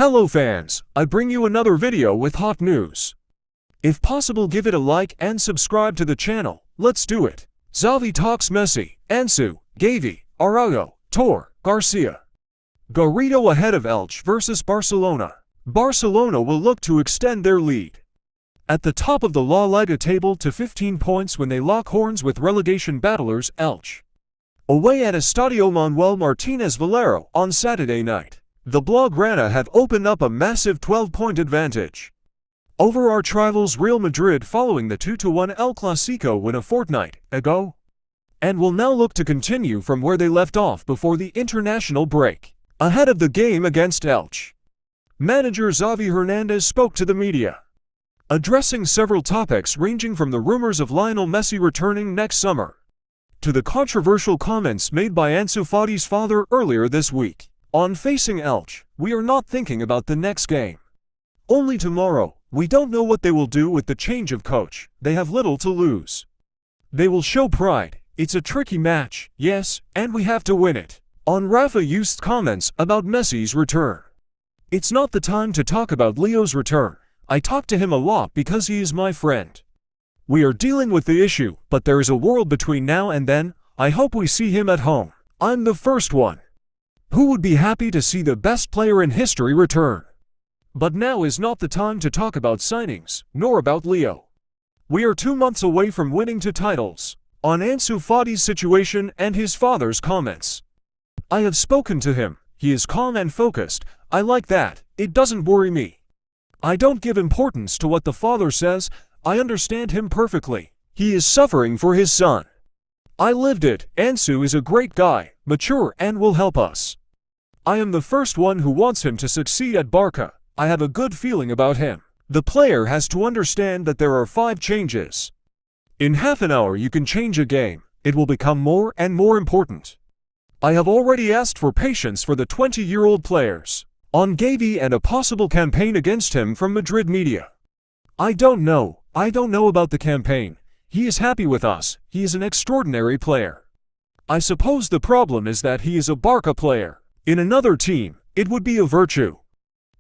Hello fans, I bring you another video with hot news. If possible, give it a like and subscribe to the channel. Let's do it. Xavi talks Messi, Ansu, Gavi, Araujo, Torre, Garcia. Garrido ahead of Elche versus Barcelona. Barcelona will look to extend their lead at the top of the La Liga table to 15 points when they lock horns with relegation battlers Elche away at Estadio Manuel Martinez Valero on Saturday night. The Blaugrana have opened up a massive 12-point advantage over arch rivals Real Madrid following the 2-1 El Clasico win a fortnight ago, and will now look to continue from where they left off before the international break. Ahead of the game against Elche, manager Xavi Hernandez spoke to the media, addressing several topics ranging from the rumors of Lionel Messi returning next summer to the controversial comments made by Ansu Fati's father earlier this week. On facing Elche, we are not thinking about the next game only tomorrow. We don't know what they will do with the change of coach. They have little to lose. They will show pride. It's a tricky match, yes, and we have to win it. On Rafa Youss's comments about Messi's return, it's not the time to talk about Leo's return. I talk to him a lot because he is my friend. We are dealing with the issue, but there is a world between now and then. I hope we see him at home. I'm the first one who would be happy to see the best player in history return. But now is not the time to talk about signings, nor about Leo. We are 2 months away from winning 2 titles. On Ansu Fati's situation and his father's comments, I have spoken to him. He is calm and focused. I like that. It doesn't worry me. I don't give importance to what the father says. I understand him perfectly. He is suffering for his son. I lived it. Ansu is a great guy, mature, and will help us. I am the first one who wants him to succeed at Barca. I have a good feeling about him. The player has to understand that there are 5 changes. In half an hour you can change a game. It will become more and more important. I have already asked for patience for the 20-year-old players. On Gavi and a possible campaign against him from Madrid media. I don't know about the campaign. He is happy with us. He is an extraordinary player. I suppose the problem is that he is a Barca player. In another team, it would be a virtue.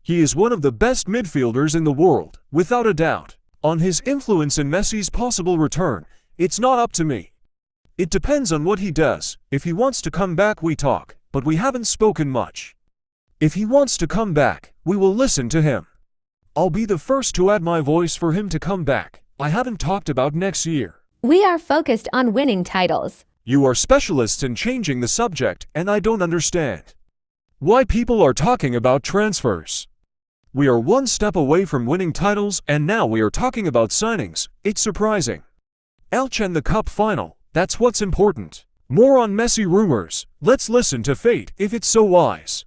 He is one of the best midfielders in the world, without a doubt. On his influence in Messi's possible return, it's not up to me. It depends on what he does. If he wants to come back, we talk, but we haven't spoken much. If he wants to come back, we will listen to him. I'll be the first to add my voice for him to come back. I haven't talked about next year. We are focused on winning titles. You are specialists in changing the subject, and I don't understand why people are talking about transfers. We are 1 step away from winning titles, and now we are talking about signings. It's surprising. Elche and the cup final, that's what's important. More on Messi rumors. Let's listen to fate if it's so wise.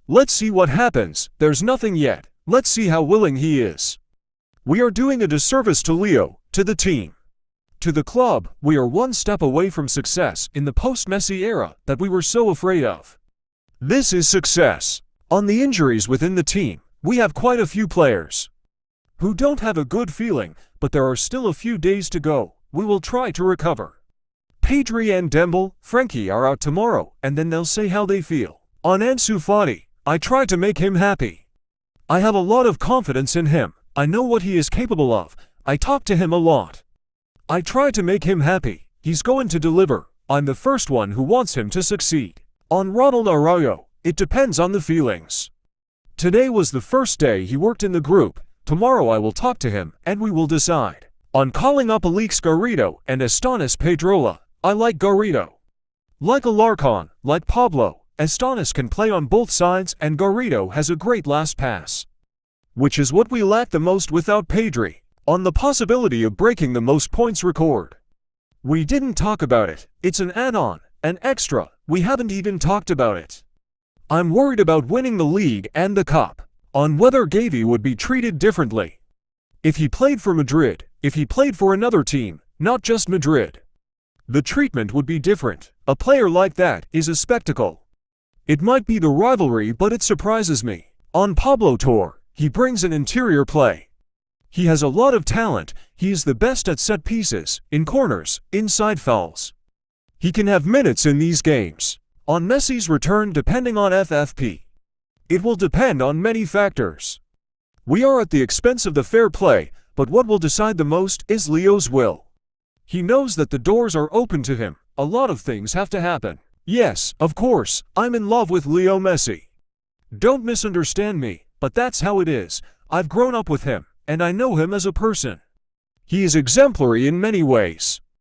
Let's see what happens. There's nothing yet. Let's see how willing he is. We are doing a disservice to Leo, to the team, to the club. We are 1 step away from success in the post-Messi era that we were so afraid of. This is success. On the injuries within the team, we have quite a few players who don't have a good feeling, but there are still a few days to go. We will try to recover. Pedri and Dembele, Frenkie are out tomorrow, and then they'll say how they feel. On Ansu Fati, I try to make him happy. I have a lot of confidence in him. I know what he is capable of. I talk to him a lot. I try to make him happy. He's going to deliver. I'm the first one who wants him to succeed. On Ronald Araujo, it depends on the feelings. Today was the first day he worked in the group. Tomorrow I will talk to him, and we will decide. On calling up Alex Garrido and Estanis Pedrola, I like Garrido. Like Alarcon, like Pablo, Estanis can play on both sides, and Garrido has a great last pass, which is what we lack the most without Pedri. On the possibility of breaking the most points record, we didn't talk about it. It's an add-on, an extra. We haven't even talked about it. I'm worried about winning the league and the cup. On whether Gavi would be treated differently if he played for Madrid, if he played for another team, not just Madrid. The treatment would be different. A player like that is a spectacle. It might be the rivalry, but it surprises me. On Pablo Torre, he brings an interior play. He has a lot of talent. He is the best at set pieces, in corners, inside fouls. He can have minutes in these games. On Messi's return, depending on FFP, It will depend on many factors. We are at the expense of the fair play, but what will decide the most is Leo's will. He knows that the doors are open to him. A lot of things have to happen. Yes, of course, I'm in love with Leo Messi. Don't misunderstand me, but that's how it is. I've grown up with him, and I know him as a person. He is exemplary in many ways.